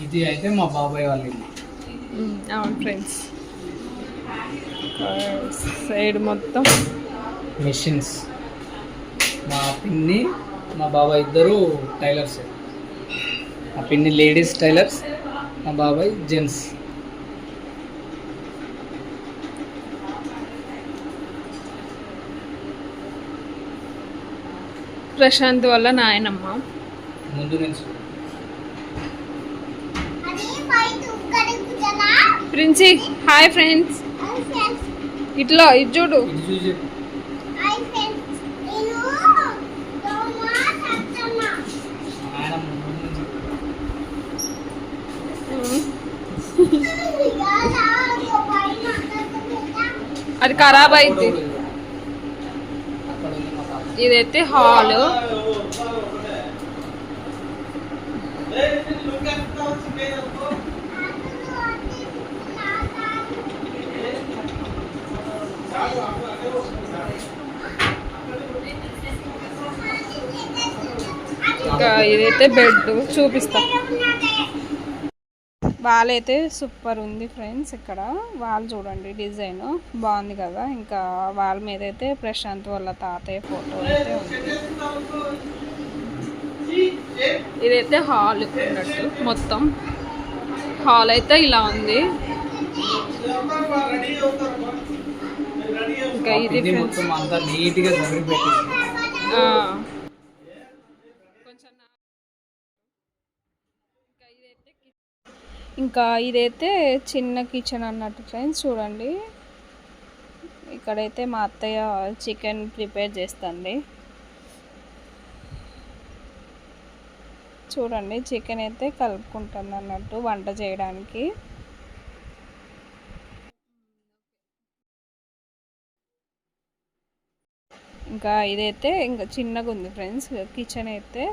ఇది అయితే మా బాబాయ్ వాళ్ళ ఇల్లు. అవును ఫ్రెండ్స్, సైడ్ మొత్తం మెషిన్స్. మా పిన్ని మా బాబాయ్ ఇద్దరు టైలర్స్. మా పిన్ని లేడీస్ టైలర్స్, మా బాబాయ్ జెంట్స్. ప్రశాంత్ వల్ల నాయనమ్మ ముందు నుంచి ప్రిన్సీ. హాయ్ ఫ్రెండ్స్, ఇట్లా ఇది చూడు. అది ఖరాబ్ అయితే. ఇదైతే హాల్. ఇంకా ఇదైతే బెడ్ చూపిస్తా. వాల్ అయితే సూపర్ ఉంది ఫ్రెండ్స్. ఇక్కడ వాల్ చూడండి, డిజైన్ బాగుంది కదా. ఇంకా వాల్ మీద అయితే ప్రశాంత్ వాళ్ళ తాతయ్య ఫోటో అయితే ఉంది. ఇదైతే హాల్ ఉన్నట్టు, మొత్తం హాల్ అయితే ఇలా ఉంది. ఇంకా ఇది మొత్తం అంతా నీట్గా ఇంకా ఇదైతే చిన్న కిచెన్ అన్నట్టు ఫ్రెండ్స్. చూడండి, ఇక్కడైతే మా అత్తయ్య చికెన్ ప్రిపేర్ చేస్తుంది. చూడండి, చికెన్ అయితే కలుపుకుంటుంది అన్నట్టు వంట చేయడానికి. ఇంకా ఇదైతే ఇంకా చిన్నగా ఉంది ఫ్రెండ్స్ కిచెన్ అయితే.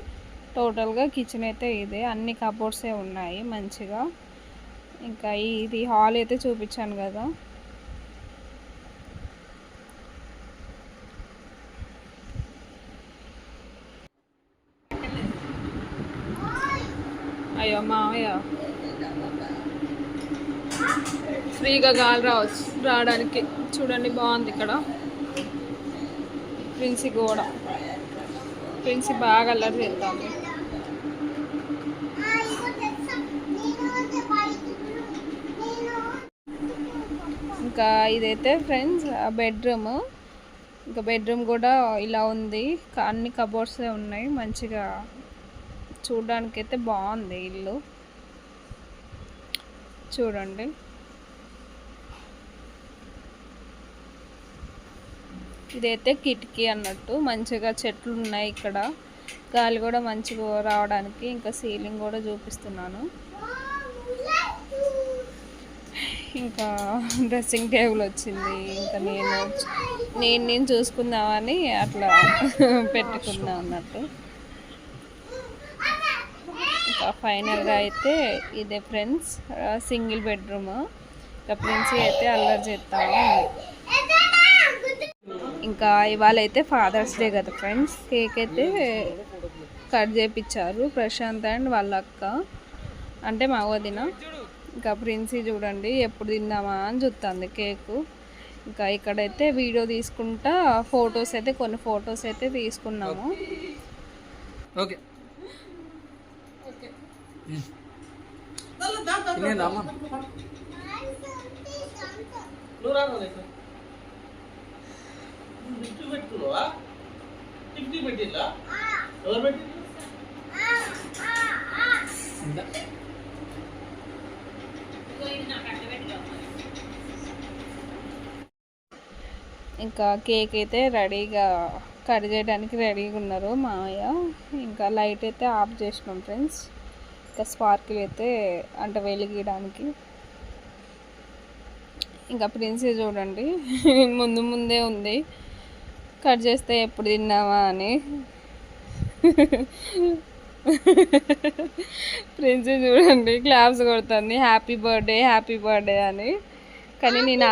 టోటల్గా కిచెన్ అయితే ఇదే, అన్ని కబోర్డ్సే ఉన్నాయి మంచిగా. ఇంకా ఇది హాల్ అయితే చూపించాను కదా. అయ్యో మావయ్య, ఫ్రీగా గాలి రావడానికి చూడండి, బాగుంది ఇక్కడ. ప్రిన్సీ కూడా, ప్రిన్సీ బాగా అల్లరి చేస్తాను. ఇంకా ఇదైతే ఫ్రెండ్స్ బెడ్రూమ్. ఇంకా బెడ్రూమ్ కూడా ఇలా ఉంది, అన్ని కబోర్డ్సే ఉన్నాయి మంచిగా. చూడడానికి అయితే బాగుంది ఇల్లు. చూడండి, ఇదైతే కిటికీ అన్నట్టు. మంచిగా చెట్లు ఉన్నాయి ఇక్కడ, గాలి కూడా మంచిగా రావడానికి. ఇంకా సీలింగ్ కూడా చూపిస్తున్నాను. ఇంకా డ్రెస్సింగ్ టేబుల్ వచ్చింది. ఇంకా నేను చూసుకుందామని అట్లా పెట్టుకుందాం అన్నట్టు. ఇంకా ఫైనల్గా అయితే ఇదే ఫ్రెండ్స్ సింగిల్ బెడ్రూమ్. ఇంకా ప్రిన్సీ అయితే అల్లరి చేస్తాము. ఇంకా ఇవాళ అయితే ఫాదర్స్ డే కదా ఫ్రెండ్స్. కేక్ అయితే కట్ చేయించారు ప్రశాంత్ అండ్ వాళ్ళ అక్క, అంటే మా వదిన. ఇంకా ప్రిన్సీ చూడండి ఎప్పుడు తిందామా అని చూస్తుంది కేకు. ఇంకా ఇక్కడైతే వీడియో తీసుకుంటా ఫొటోస్ అయితే కొన్ని ఫొటోస్ అయితే తీసుకున్నాము. ఓకే ఇంకా కేక్ అయితే రెడీగా కట్ చేయడానికి రెడీగా ఉన్నారు మామయ్య. ఇంకా లైట్ అయితే ఆఫ్ చేసినాం ఫ్రెండ్స్. ఇంకా స్పార్కిల్ అయితే అంటే వెలిగించడానికి. ఇంకా ప్రిన్సీ చూడండి ముందే ఉంది, కట్ చేస్తే ఎప్పుడు తిన్నావా అని. ప్రిన్సీ చూడండి క్లాప్స్ కొడుతుంది హ్యాపీ బర్త్డే అని. కానీ నేను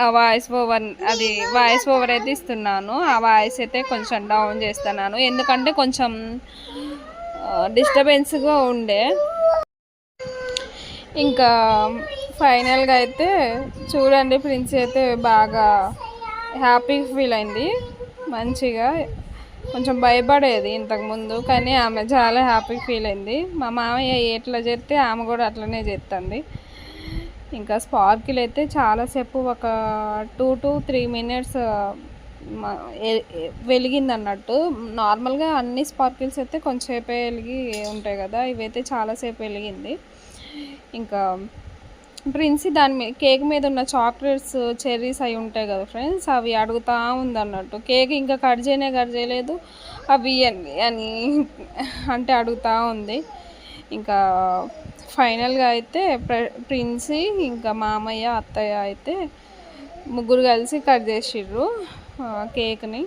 ఆ వాయిస్ ఓవర్ అయితే ఇస్తున్నాను. ఆ వాయిస్ అయితే కొంచెం డౌన్ చేస్తున్నాను, ఎందుకంటే కొంచెం డిస్టర్బెన్స్గా ఉండే. ఇంకా ఫైనల్గా అయితే చూడండి, ప్రిన్స్ అయితే బాగా హ్యాపీ ఫీల్ అయింది. మంచిగా కొంచెం భయపడేది ఇంతకుముందు, కానీ ఆమె చాలా హ్యాపీ ఫీల్ అయింది. మా మామయ్య ఎట్లా చేస్తే ఆమె కూడా అట్లనే చేస్తుంది. ఇంకా స్పార్కిల్ అయితే చాలాసేపు ఒక 2 to 3 minutes వెలిగింది అన్నట్టు. నార్మల్గా అన్ని స్పార్కిల్స్ అయితే కొంచెంసేపే వెలిగి ఉంటాయి కదా, ఇవైతే చాలాసేపు వెలిగింది. ఇంకా ప్రిన్సీ దాని మీద కేక్ మీద ఉన్న చాక్లెట్స్ చెర్రీస్ అవి ఉంటాయి కదా ఫ్రెండ్స్, అవి అడుగుతూ ఉంది అన్నట్టు. కేక్ ఇంకా కట్ చేయలేదు, అవి అని అంటే అడుగుతూ ఉంది. ఇంకా ఫైనల్గా అయితే ప్రిన్సీ ఇంకా మామయ్య అత్తయ్య అయితే ముగ్గురు కలిసి కట్ చేసిర్రు కేక్ని.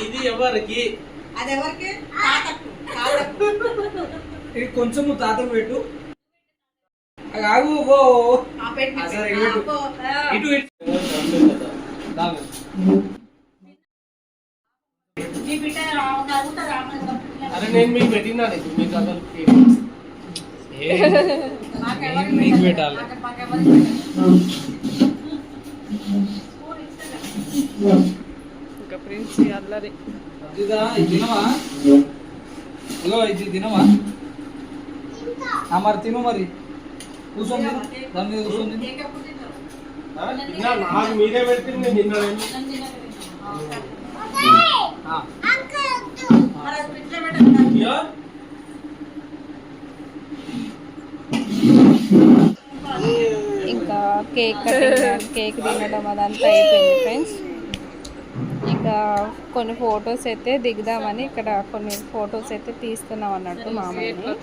ఇది ఎవరికి? అది ఎవరికి? ఇది కొంచెం తాతకు పెట్టు. ఆగు సరే ఇటు అరే నేను మీకు పెట్టినా, మీకు అసలు నీకు పెట్టాలి. ఇంకా ప్రిన్సీ అల్లరి. తినవా? హలో, ఇది తినవా? మరి తిను, మరి కూర్చొని దాని మీద కూర్చొని. నాకు మీరే పెట్టింది, నేను తిన్నాను. ఇంకా కేక్ కటింగ్, కేక్ తినడం అదంతా అయిపోయింది ఫ్రెండ్స్. ఇంకా కొన్ని ఫొటోస్ అయితే దిగుదామని ఇక్కడ కొన్ని ఫొటోస్ అయితే తీస్తున్నాం అన్నట్టు మామయ్యని.